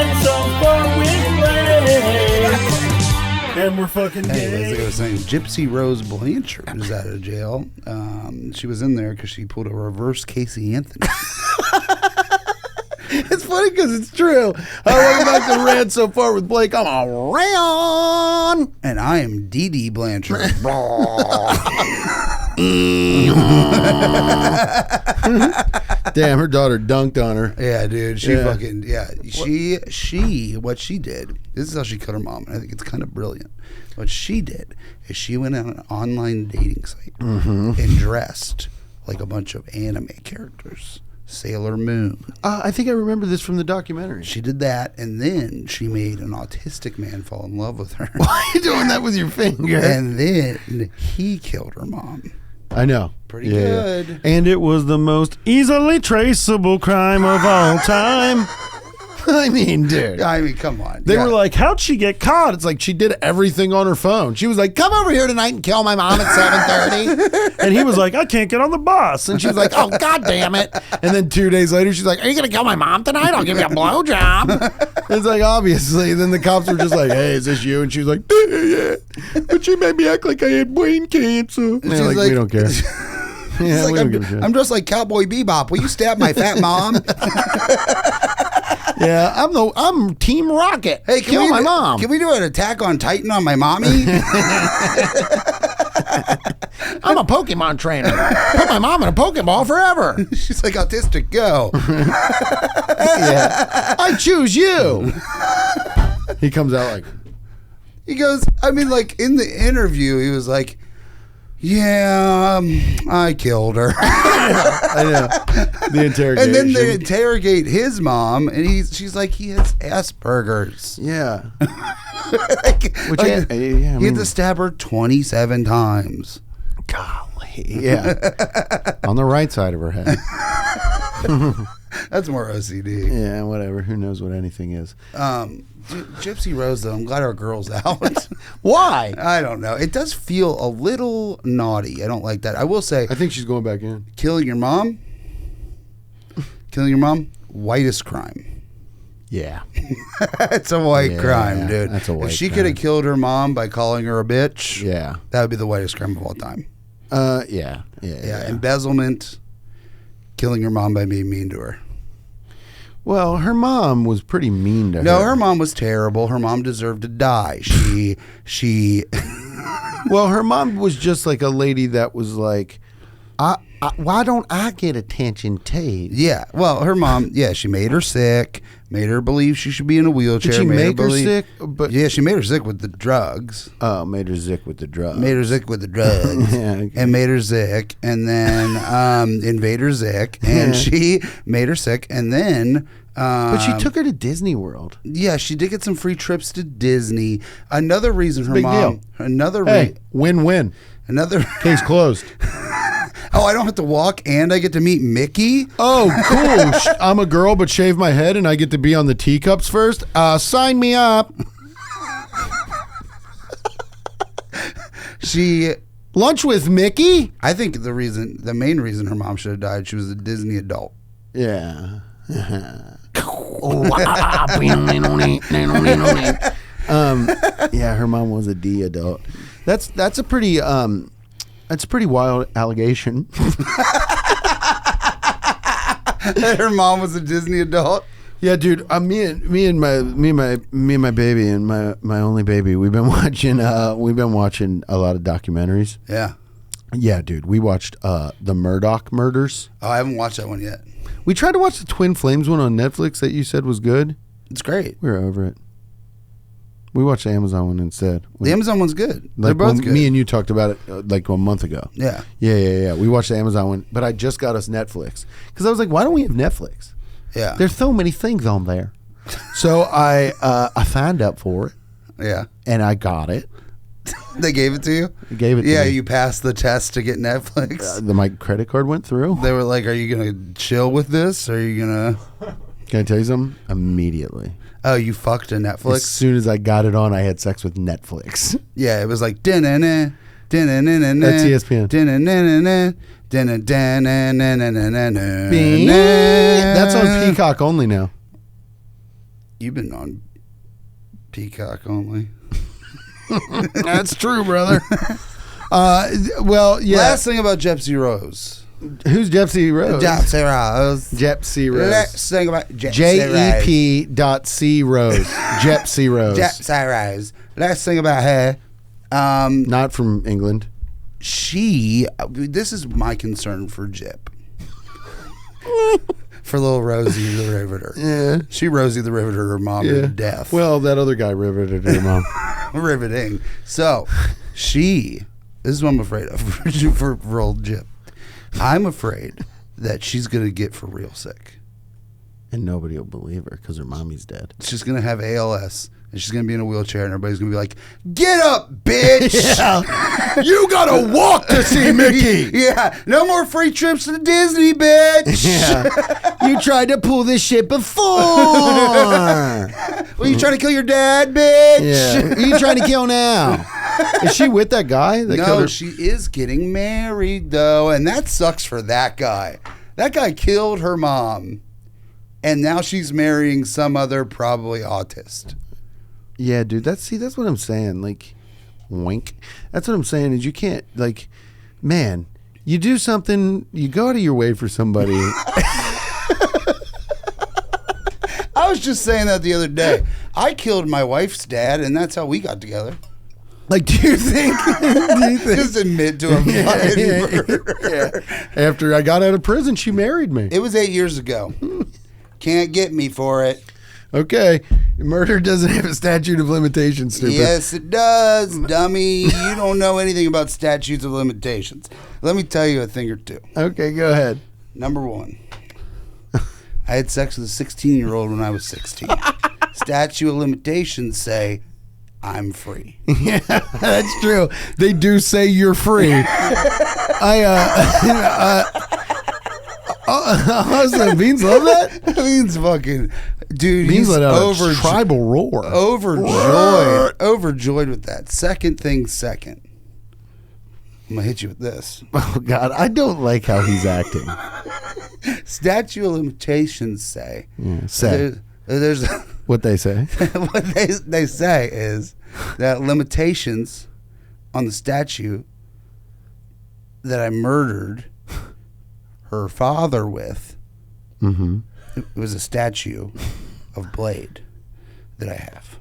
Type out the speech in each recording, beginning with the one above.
ran so far with Blake. And we're fucking Anyways, like I gay. was saying, Gypsy Rose Blanchard is out of jail. She was in there because she pulled a reverse Casey Anthony. It's funny because it's true. Welcome back to Ran So Far with Blake. I'm a Ran. And I am Dee Dee Blanchard. Damn, her daughter dunked on her. Yeah, dude. She Yeah. fucking, yeah. What she did, this is how she killed her mom. And I think it's kind of brilliant. What she did is she went on an online dating site and dressed like a bunch of anime characters. Sailor Moon. I think I remember this from the documentary. She did that, and then she made an autistic man fall in love with her. Why are you doing that with your finger? And then he killed her mom. I know. Pretty good. And it was the most easily traceable crime of all time. I mean, dude. I mean, come on. They Yeah. were like, how'd she get caught? It's like she did everything on her phone. She was like, come over here tonight and kill my mom at 7:30. And he was like, I can't get on the bus. And she was like, oh, God damn it. And then 2 days later, she's like, are you going to kill my mom tonight? I'll give you a blowjob. It's like, obviously. Then the cops were just like, hey, is this you? And she was like, yeah. But she made me act like I had brain cancer. And they're She's like, like- we don't care. Yeah, He's we like, don't give a shit. I'm dressed like Cowboy Bebop. Will you stab my fat mom? Yeah, I'm Team Rocket. Hey, kill my mom. Can we do an Attack on Titan on my mommy? I'm a Pokemon trainer. Put my mom in a Pokeball forever. She's like, autistic, go. Yeah. I choose you. He comes out like, He goes, I mean, like, in the interview, he was like, yeah, I killed her. I know. The interrogation. And then they interrogate his mom, and she's like, he has Asperger's. Yeah. Which I he had mean- to stab her 27 times. Golly. Yeah. On the right side of her head. That's more OCD. Yeah, whatever. Who knows what anything is. Gypsy Rose, though, I'm glad our girl's out. Why? I don't know. It does feel a little naughty. I don't like that. I will say, I think she's going back in. killing your mom, whitest crime. Yeah. It's a white Yeah, crime, dude. that's a white If she crime. could have killed her mom by calling her a bitch, Yeah. that would be the whitest crime of all time. Yeah. Yeah, embezzlement, killing your mom by being mean to her. Well, her mom was pretty mean to her. No, her mom was terrible. Her mom deserved to die. She Well, her mom was just like a lady that was like, why don't I get attention too? yeah. Well, her mom, yeah, she made her sick, made her believe she should be in a wheelchair. Did she made make her believe- sick? But Yeah, she made her sick with the drugs. oh, made her sick with the drug. Made her sick with the drugs. Yeah, okay. And made her sick, and then Invader Zick, and she made her sick, and then. But she took her to Disney World. Yeah, she did get some free trips to Disney. Another reason her Big mom. deal. Another. Hey, win-win. Another. Case closed. Oh, I don't have to walk, and I get to meet Mickey. Oh, cool. I'm a girl, but shave my head, and I get to be on the teacups first. Sign me up. She. Lunch with Mickey? I think the main reason her mom should have died, she was a Disney adult. Yeah. Yeah, her mom was a D adult. That's a pretty wild allegation. Her mom was a Disney adult. Yeah, dude. Me and my baby and my only baby. We've been watching a lot of documentaries. Yeah. Yeah, dude. We watched the Murdoch murders. Oh, I haven't watched that one yet. We tried to watch the Twin Flames one on Netflix that you said was good. It's great. We were over it. We watched the Amazon one instead. The Amazon one's good. They're Like both when good. me and you talked about it like a month ago. Yeah. Yeah. We watched the Amazon one, but I just got us Netflix because I was like, why don't we have Netflix? Yeah. There's so many things on there. So I signed up for it Yeah. and I got it. They gave it to you? They gave it to Yeah, me. you passed the test to get Netflix. My credit card went through. They were like, are you going to chill with this? Or are you going to... Can I tell you something? Immediately. Oh, you fucked a Netflix? As soon as I got it on, I had sex with Netflix. Yeah, it was like... That's That's ESPN. That's That's on Peacock only now. You've been on Peacock only. That's true, brother. Well, yeah. Last thing about Gypsy Rose. Who's Gypsy Rose? Gypsy Rose. Gypsy Rose. Let's think about JEP.C Rose. Gypsy Rose. Gypsy Rose. Let's think about her. Not from England. This is my concern for Jip. For little Rosie the Riveter. Yeah. She Rosie the Riveter her mom to death. Well, that other guy riveted her mom. Riveting. So, this is what I'm afraid of for old Jip. I'm afraid that she's going to get for real sick. And nobody will believe her because her mommy's dead. She's going to have ALS. And she's going to be in a wheelchair, and everybody's going to be like, "Get up, bitch!" Yeah. You got to walk to see Mickey. Yeah. No more free trips to Disney, bitch. Yeah. You tried to pull this shit before. Well, you trying to kill your dad, bitch? Yeah. Who are you trying to kill now? Is she with that guy? No, she is getting married, though, and that sucks for that guy. That guy killed her mom, and now she's marrying some other probably autist. Yeah, dude. That's what I'm saying. Like, wink. That's what I'm saying is you can't, like, man, you do something, you go out of your way for somebody. I was just saying that the other day. I killed my wife's dad, and that's how we got together. Like, do you think? Just admit to a fucking murder. Yeah. After I got out of prison, she married me. It was 8 years ago. Can't get me for it. Okay. Murder doesn't have a statute of limitations, stupid. Yes, it does, dummy. You don't know anything about statutes of limitations. Let me tell you a thing or two. Okay, go ahead. Number one, I had sex with a 16-year-old when I was 16. Statute of limitations say I'm free. Yeah, that's true. They do say you're free. Listen, Beans love that. Beans fucking dude. Beans He's let out a tribal roar. Overjoyed with that. Second thing, second. I'm gonna hit you with this. Oh God, I don't like how he's acting. Statute of limitations say. Yeah, say. There's what they say. what they say is that limitations on the statute that I murdered her father with. Mm-hmm. It was a statue of blade that I have,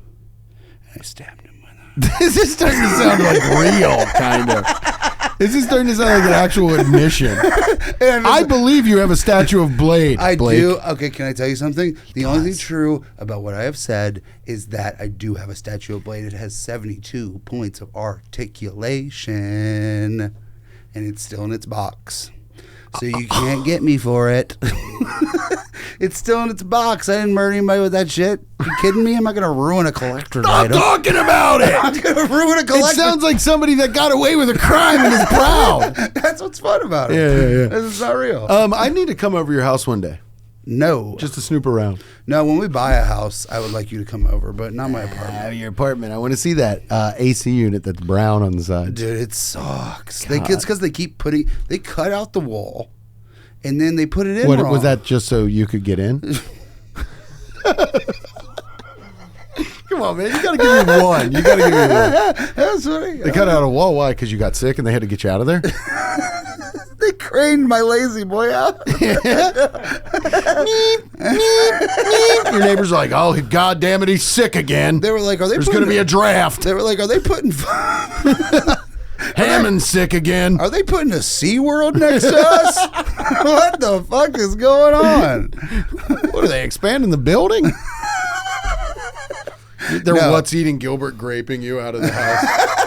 and I stabbed him with it. This is starting to sound like real, kind of. This is starting to sound like an actual admission. I believe you have a statue of Blade. I Blake. do. Okay, can I tell you something? The only thing true about what I have said is that I do have a statue of Blade. It has 72 points of articulation, and it's still in its box. So you can't get me for it. It's still in its box. I didn't murder anybody with that shit. You kidding me? I'm not going to ruin a collector's item. Stop talking about it. I'm going to ruin a collector's. It sounds like somebody that got away with a crime and is proud. That's what's fun about it. Yeah. This is not real. I need to come over to your house one day. No. Just to snoop around. No, when we buy a house, I would like you to come over, but not my apartment. Your apartment. I want to see that AC unit that's brown on the side. Dude, it sucks. It's because they keep they cut out the wall, and then they put it in wrong. Was that just so you could get in? Come on, man. You got to give me one. That's funny. They cut out a wall. Why? Because you got sick and they had to get you out of there? They craned my lazy boy out. Your neighbor's like, oh, God damn it, he's sick again. They were like, there's going to be a draft. They were like, are they putting... Hammond's sick again. Are they putting a SeaWorld next to us? What the fuck is going on? What, are they expanding the building? They're what's eating Gilbert graping you out of the house.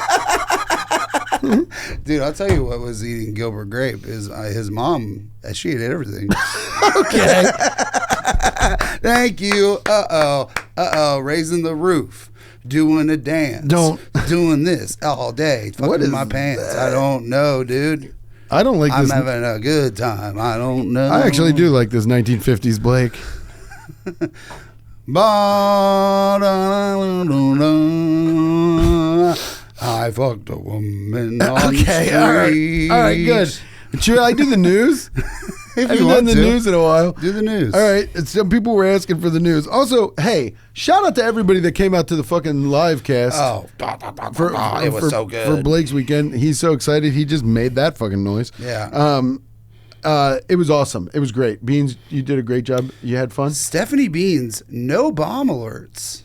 Dude, I'll tell you what was eating Gilbert Grape is his mom. She ate everything. Okay. Thank you. Raising the roof. Doing a dance. Doing this all day. Fucking my pants. That? I don't know, dude. I don't like this. I'm having a good time. I don't know. I actually do like this 1950s Blake. I fucked a woman on the street. All right, good. Should I do the news? If haven't you done want the to. news in a while. Do the news. All right. Some people were asking for the news. Also, hey, shout out to everybody that came out to the fucking live cast. Oh, it was so good. For Blake's weekend. He's so excited. He just made that fucking noise. Yeah. It was awesome. It was great. Beans, you did a great job. You had fun? Stephanie Beans, no bomb alerts.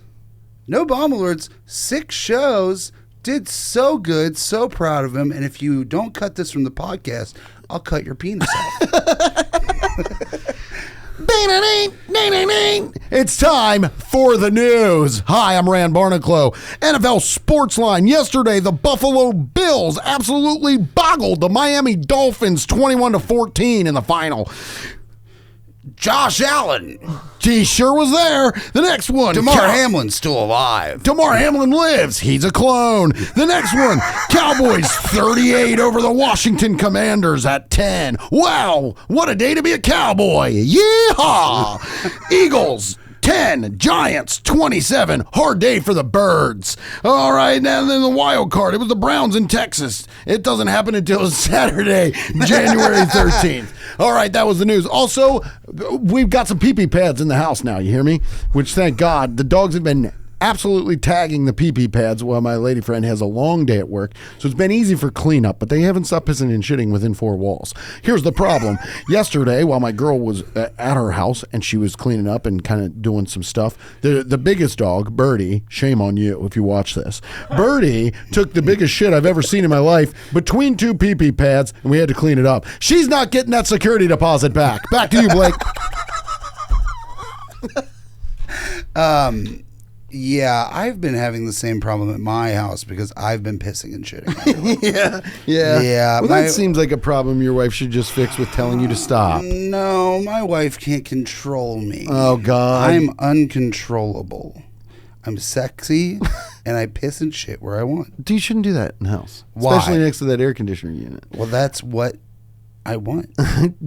No bomb alerts. 6 shows. Did so good. So proud of him. And if you don't cut this from the podcast, I'll cut your penis off. It's time for the news. Hi, I'm Rand Barnacle. NFL Sportsline. Yesterday, the Buffalo Bills absolutely boggled the Miami Dolphins 21-14 in the final. Josh Allen. He sure was there. The next one. DeMar Hamlin's still alive. DeMar Hamlin lives. He's a clone. The next one. Cowboys 38 over the Washington Commanders at 10. Wow, what a day to be a Cowboy. Yeehaw. Eagles 10, Giants 27. Hard day for the Birds. All right, and then the wild card. It was the Browns in Texas. It doesn't happen until Saturday, January 13th. All right, that was the news. Also, we've got some pee-pee pads in the house now, you hear me? Which, thank God, the dogs have been absolutely tagging the pee-pee pads while my lady friend has a long day at work. So it's been easy for cleanup, but they haven't stopped pissing and shitting within 4 walls. Here's the problem. Yesterday, while my girl was at her house and she was cleaning up and kind of doing some stuff, the biggest dog, Birdie, shame on you if you watch this, Birdie took the biggest shit I've ever seen in my life between 2 pee-pee pads, and we had to clean it up. She's not getting that security deposit back. Back to you, Blake. Yeah, I've been having the same problem at my house because I've been pissing and shitting. Yeah. Well, that seems like a problem your wife should just fix with telling you to stop. No, my wife can't control me. Oh, God. I'm uncontrollable. I'm sexy, and I piss and shit where I want. You shouldn't do that in the house. Why? Especially next to that air conditioner unit. Well, that's what I want.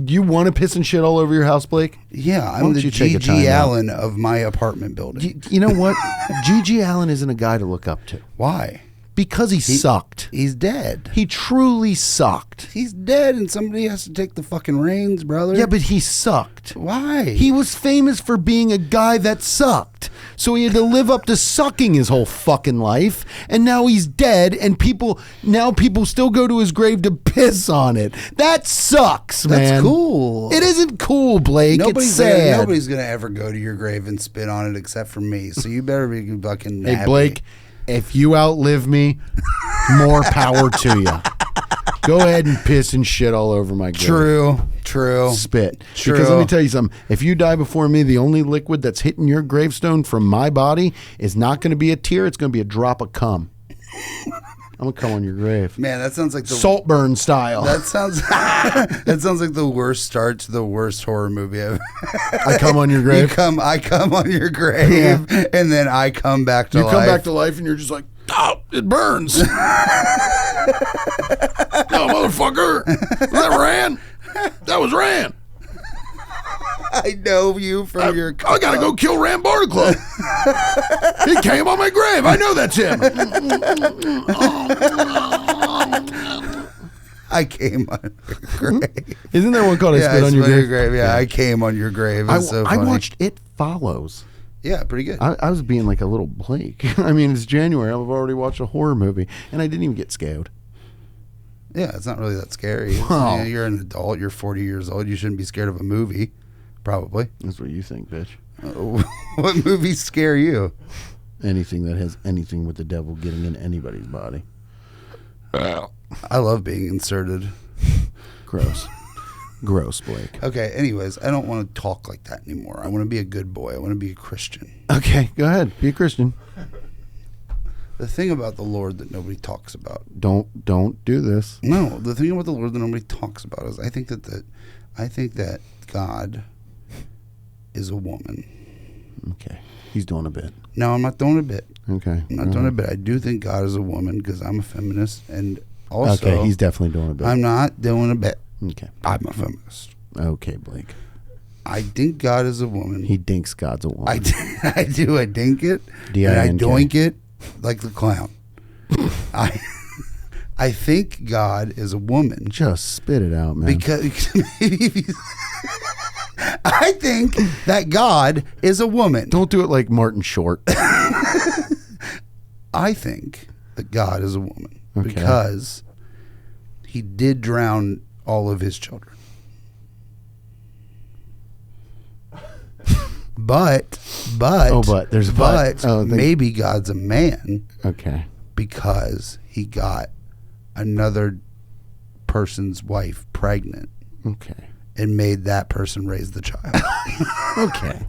You want to piss and shit all over your house, Blake? Yeah, Why I'm don't the you take a G.G. time out? Allen of my apartment building. You know what? G.G. Allen isn't a guy to look up to. Why? Because he sucked. He's dead. He truly sucked. He's dead, and somebody has to take the fucking reins, brother. Yeah, but he sucked. Why? He was famous for being a guy that sucked. So he had to live up to sucking his whole fucking life. And now he's dead, and people still go to his grave to piss on it. That sucks, man. That's cool. It isn't cool, Blake. It's sad. Nobody's gonna ever go to your grave and spit on it except for me. So you better be fucking Hey, happy. Blake, if you outlive me, more power to you. Go ahead and piss and shit all over my grave. True. Spit. True. Because let me tell you something. If you die before me, the only liquid that's hitting your gravestone from my body is not going to be a tear. It's going to be a drop of cum. I'm going to come on your grave. Man, that sounds like the Saltburn style. That sounds like the worst start to the worst horror movie ever. I come on your grave. I come on your grave, and then I come back to You life. come back to life and you're just like, oh, it burns. No, motherfucker. Was that Ran? That was Ran. I know you from your. I gotta go kill Ran Barnacle. He came on my grave. I know that's him. I came on your grave. Isn't there one called I Spit on Your Grave? Yeah, I came on your grave. It's so I funny. watched It Follows. Yeah, pretty good. I was being like a little Blake. I mean, it's January. I've already watched a horror movie, and I didn't even get scared. Yeah, it's not really that scary. Wow. Yeah, you're an adult. You're 40 years old. You shouldn't be scared of a movie, probably. That's what you think, bitch. What movies scare you? Anything that has anything with the devil getting in anybody's body. I love being inserted. Gross. Gross, Blake. Okay, anyways, I don't want to talk like that anymore. I want to be a good boy. I want to be a Christian. Okay, go ahead. Be a Christian. The thing about the Lord that nobody talks about. Don't do this. No, the thing about the Lord that nobody talks about is I think that God is a woman. Okay. He's doing a bit. No, I'm not doing a bit. Okay. I'm not doing a bit. I do think God is a woman because I'm a feminist, and also Okay, he's definitely doing a bit. I'm not doing a bit. Okay. I'm a feminist. Okay, Blake. I think God is a woman. He dinks God's a woman. I do. I dink it, and I D-I-N-K. doink it like the clown. I think God is a woman. Just spit it out, man. Because I think that God is a woman. Don't do it like Martin Short. I think that God is a woman Okay. because he did drown all of his children. But there's a but. Oh, maybe God's a man Okay. because he got another person's wife pregnant Okay. and made that person raise the child. Okay.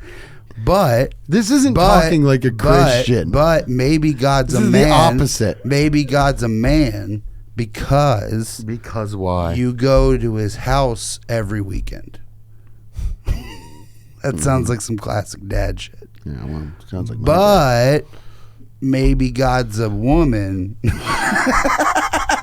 But This isn't talking like a Christian. But maybe God's This a is man. the opposite. Maybe God's a man because why? you go to his house every weekend. That sounds like some classic dad shit. Yeah, well, sounds like. my dad. But maybe God's a woman.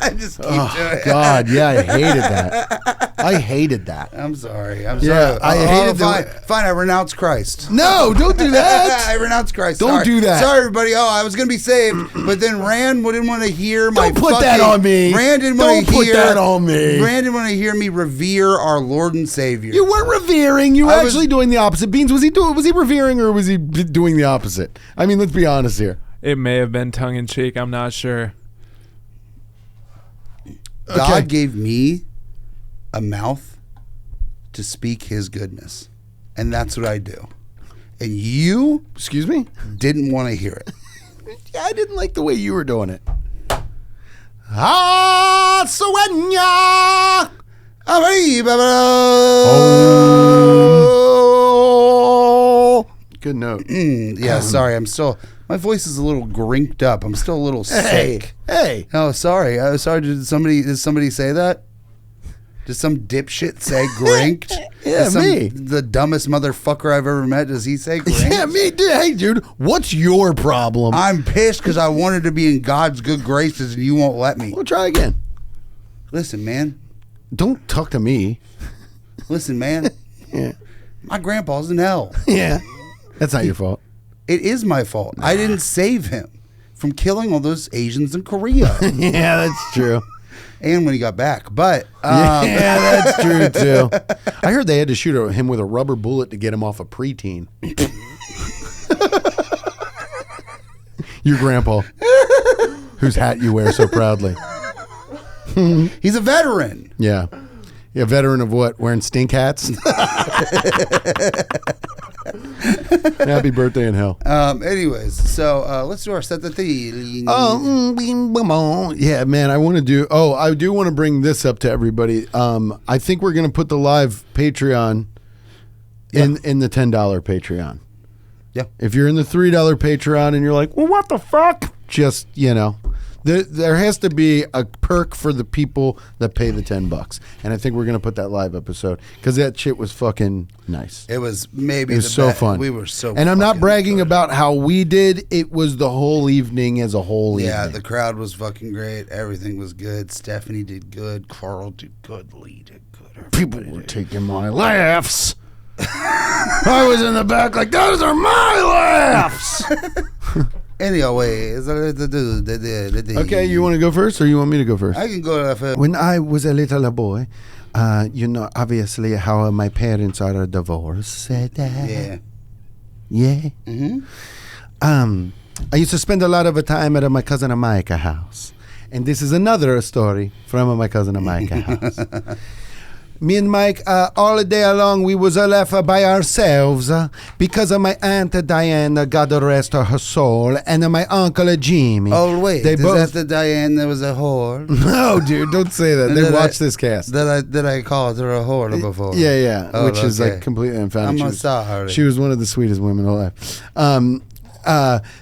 I just keep doing it. God, yeah, I hated that. I hated that. I'm sorry. I'm Yeah, sorry. I hated fine. the- Fine, I renounce Christ. No, don't do I that. renounce Christ. Don't Sorry. do that. Sorry, everybody. Oh, I was going to be saved, but then Rand wouldn't want to hear my Don't put that on me. Rand didn't Don't want to put hear that on me. Rand didn't want to hear me revere our Lord and Savior. You weren't revering. You were I was- actually doing the opposite. Beans, was he revering or was he doing the opposite? I mean, let's be honest here. It may have been tongue in cheek. I'm not sure. God Okay. gave me a mouth to speak his goodness. And that's what I do. And you Excuse me? didn't want to hear it. Yeah, I didn't like the way you were doing it. Ah, sueña. Oh. Good note. Yeah, sorry. My voice is a little grinked up. I'm still a little sick. Hey. Oh, sorry. Sorry. Did somebody say that? Did some dipshit say grinked? Yeah, me. The dumbest motherfucker I've ever met. Does he say grinked? Yeah, me too. Hey, dude, what's your problem? I'm pissed because I wanted to be in God's good graces and you won't let me. We'll try again. Listen, man. Don't talk to me. Listen, man. Yeah. My grandpa's in hell. Yeah. That's not your fault. It is my fault. I didn't save him from killing all those Asians in Korea. Yeah, that's true. And when he got back. But Yeah, that's true too. I heard they had to shoot him with a rubber bullet to get him off a preteen. Your grandpa, whose hat you wear so proudly. he's a veteran. Yeah. Yeah, veteran of what? Wearing stink hats? Happy birthday in hell. Anyways, so let's do our set the thing. Yeah, man, I want to do. Oh, I do want to bring this up to everybody. I think we're going to put the live Patreon in the $10 Patreon. Yeah. If you're in the $3 Patreon and you're like, well, what the fuck? Just, there has to be a perk for the people that pay the $10. And I think we're going to put that live episode because that shit was fucking nice. It was maybe It was so fun. We were so And I'm not fucking bragging good. about how we did. It was the whole evening as a whole Yeah, evening. the crowd was fucking great. Everything was good. Stephanie did good. Carl did good. Lee did good. People were taking my laughs. I was in the back like, those are my laughs. Anyways, Okay, you want to go first or you want me to go first? I can go first. When I was a little boy, obviously how my parents are divorced. Yeah. Yeah. Mm-hmm. I used to spend a lot of time at my cousin Micah's house. And this is another story from my cousin Micah's house. Me and Mike, all day long, we was left by ourselves because of my Aunt Diana, God rest her soul, and my Uncle Jimmy. Oh, wait. They Is both... that the Diane that was a whore? No, dude, don't say that. They Did watch I- this cast. Did I call her a whore before? Yeah, Oh, which is okay. like completely unfounded. I'm sorry. She was one of the sweetest women alive.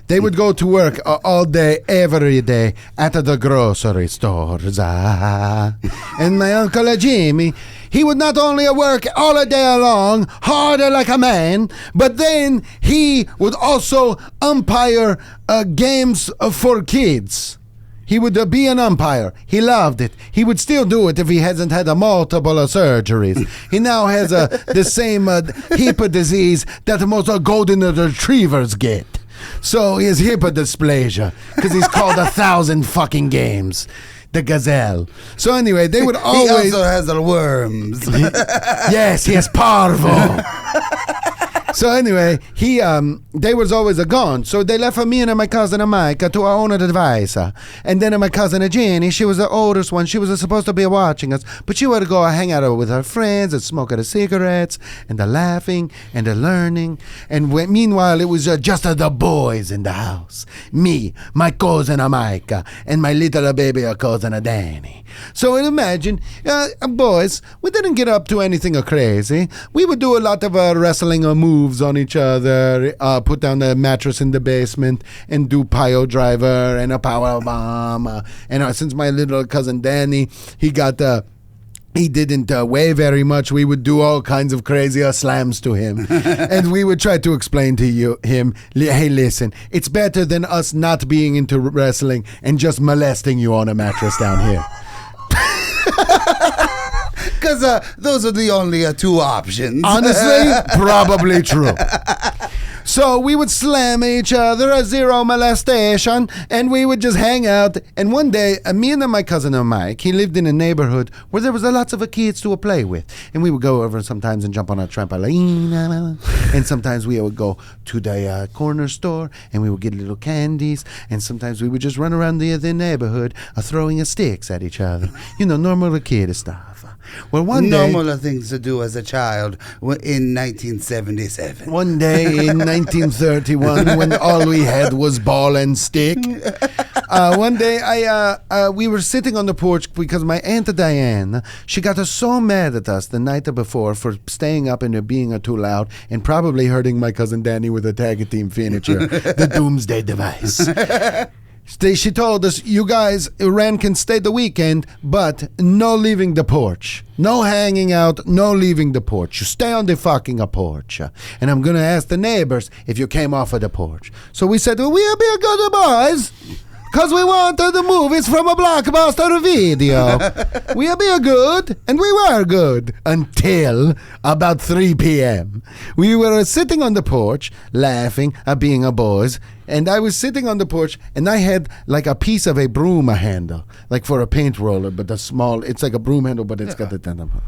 They would go to work all day, every day at the grocery stores. And my Uncle Jimmy, he would not only work all day long, hard like a man, but then he would also umpire games for kids. He would be an umpire. He loved it. He would still do it if he hasn't had multiple surgeries. He now has the same hip disease that most golden retrievers get. So he has hip dysplasia because he's called 1,000 fucking games. the gazelle. So anyway, they would He always. also has the worms. Yes, he has parvo. So anyway, they was always gone. So they left for me and my cousin Mike to our own device. And then my cousin Jenny, she was the oldest one. She was supposed to be watching us, but she would go hang out with her friends and smoke the cigarettes and the laughing and the learning. And meanwhile, it was just the boys in the house. Me, my cousin Mike, and my little baby cousin Danny. So imagine, boys, we didn't get up to anything crazy. We would do a lot of wrestling moves on each other, put down the mattress in the basement, and do pile driver and a power bomb. And since my little cousin Danny, he didn't weigh very much, we would do all kinds of crazy slams to him. And we would try to explain to him, hey, listen, it's better than us not being into wrestling and just molesting you on a mattress down here. Because those are the only two options. Honestly, probably true. So we would slam each other, a zero molestation, and we would just hang out. And one day, me and my cousin Mike, he lived in a neighborhood where there was lots of kids to play with. And we would go over sometimes and jump on a trampoline. And sometimes we would go to the corner store and we would get little candies. And sometimes we would just run around the neighborhood throwing sticks at each other. You know, normal kid stuff. Well, one day... Normal things to do as a child in 1977. One day in 1931, when all we had was ball and stick, one day we were sitting on the porch because my Aunt Diane, she got us so mad at us the night before for staying up and being too loud and probably hurting my cousin Danny with a tag team finisher, the Doomsday Device. She told us, you guys, Ren can stay the weekend, but no leaving the porch. No hanging out, no leaving the porch. You stay on the fucking porch. And I'm going to ask the neighbors if you came off of the porch. So we said, well, we'll be good boys. Because we wanted the movies from a blockbuster video. We'll be good, and we were good, until about 3 p.m. We were sitting on the porch, laughing at being a boys, and I was sitting on the porch, and I had like a piece of a broom handle, like for a paint roller, but it's like a broom handle, but it's got the tentacle.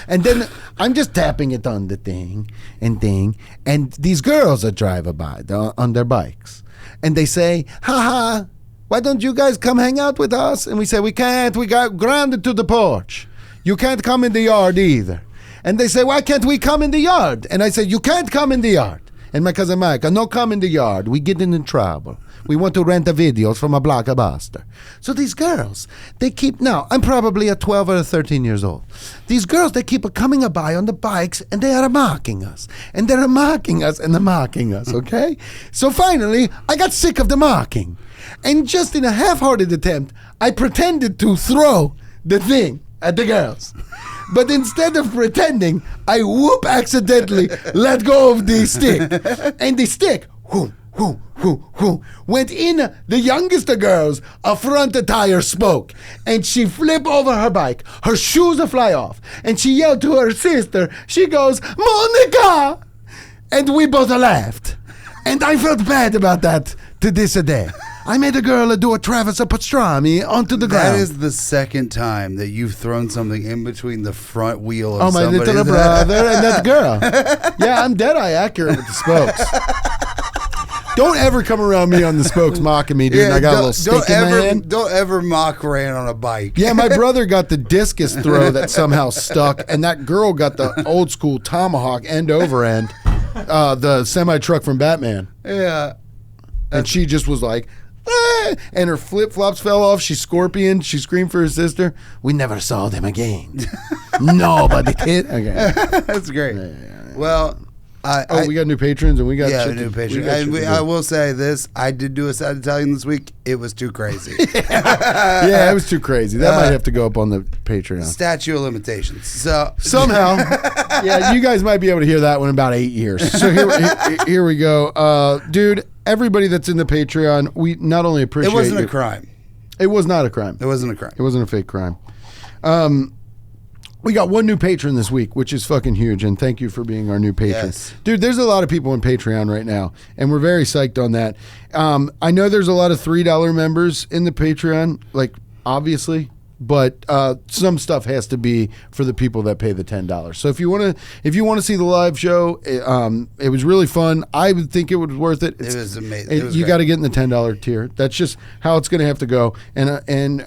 And then I'm just tapping it on the thing, and these girls are driving by on their bikes, and they say, ha, why don't you guys come hang out with us? And we say, we can't. We got grounded to the porch. You can't come in the yard either. And they say, why can't we come in the yard? And I say, you can't come in the yard. And my cousin Mike, no come in the yard. We get in trouble. We want to rent the videos from a blockbuster. So these girls, now, I'm probably 12 or 13 years old. These girls, they keep coming by on the bikes, and they are mocking us. And they're mocking us, and they're mocking us, okay? So finally, I got sick of the mocking. And just in a half-hearted attempt, I pretended to throw the thing at the girls. But instead of pretending, I accidentally let go of the stick. And the stick, went in the youngest of girls, a front tire spoke. And she flipped over her bike. Her shoes fly off. And she yelled to her sister. She goes, Monica! And we both laughed. And I felt bad about that to this day. I made a girl do a Travis pastrami onto the ground. That is the second time that you've thrown something in between the front wheel of my somebody's little brother and that girl. Yeah, I'm dead-eye accurate with the spokes. Don't ever come around me on the spokes mocking me, dude. Yeah, I got a little stick in my hand. Don't ever mock Ran on a bike. Yeah, my brother got the discus throw that somehow stuck, and that girl got the old school tomahawk end over end, the semi-truck from Batman. Yeah. And she just was like, and her flip-flops fell off. She scorpioned. She screamed for her sister. We never saw them again. Nobody did. Okay. That's great. Well, we got new patrons and we got a new patron. I will say this: I did do a sad Italian this week. It was too crazy. Yeah, it was too crazy. That might have to go up on the Patreon. Statute of limitations. So somehow, yeah, you guys might be able to hear that one in about 8 years. So here we go, dude. Everybody that's in the Patreon, we not only appreciate it wasn't a crime. It was not a crime. It wasn't a crime. It wasn't a fake crime. We got one new patron this week, which is fucking huge, and thank you for being our new patron. Yes. Dude, there's a lot of people on Patreon right now, and we're very psyched on that. I know there's a lot of $3 members in the Patreon, like obviously. But some stuff has to be for the people that pay the $10. So if you want to see the live show, it was really fun. I would think it was worth it. It was amazing. You got to get in the $10 tier. That's just how it's going to have to go. And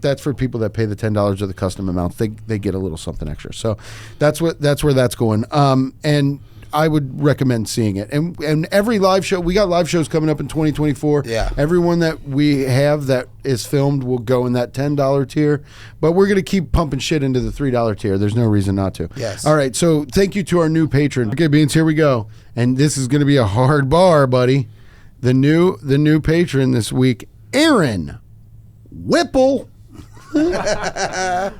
that's for people that pay the $10 or the custom amounts. They get a little something extra. So that's where that's going. And I would recommend seeing it. And every live show, we got live shows coming up in 2024. Yeah. Everyone that we have that is filmed will go in that $10 tier. But we're going to keep pumping shit into the $3 tier. There's no reason not to. Yes. All right. So thank you to our new patron. Okay, Beans, here we go. And this is going to be a hard bar, buddy. The new patron this week, Aaron Whipple. Aaron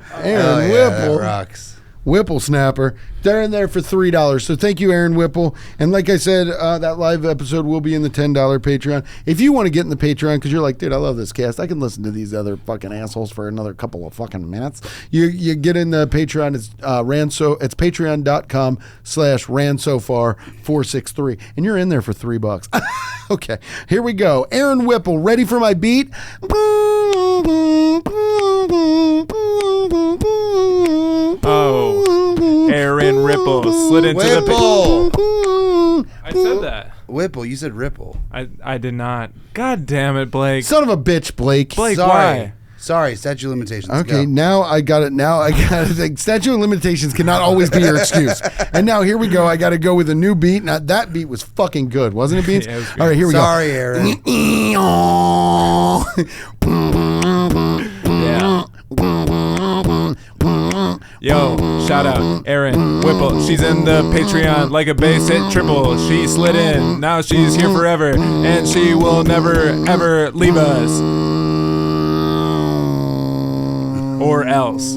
Whipple. That rocks. Whipple Snapper. They're in there for $3. So thank you, Aaron Whipple. And like I said, that live episode will be in the $10 Patreon. If you want to get in the Patreon because you're like, dude, I love this cast. I can listen to these other fucking assholes for another couple of fucking minutes. You get in the Patreon. It's it's patreon.com/ransofar463. And you're in there for $3. Okay, here we go. Aaron Whipple, ready for my beat? Oh, Aaron Ripple slid into Whipple. I said that. Whipple. You said Ripple. I did not. God damn it, Blake. Son of a bitch, Blake. Blake, Sorry. why? Sorry, statute of limitations. Okay, Go. now I got it. Now I got it. Statute of limitations cannot always be your excuse. And now here we go. I got to go with a new beat. Now that beat was fucking good, wasn't it, Beans? Yeah, it was good. All right, here we Sorry, Aaron. Yeah. Yo, shout out Erin Whipple. She's in the Patreon like a bass hit triple. She slid in. Now she's here forever. And she will never, ever leave us. Or else.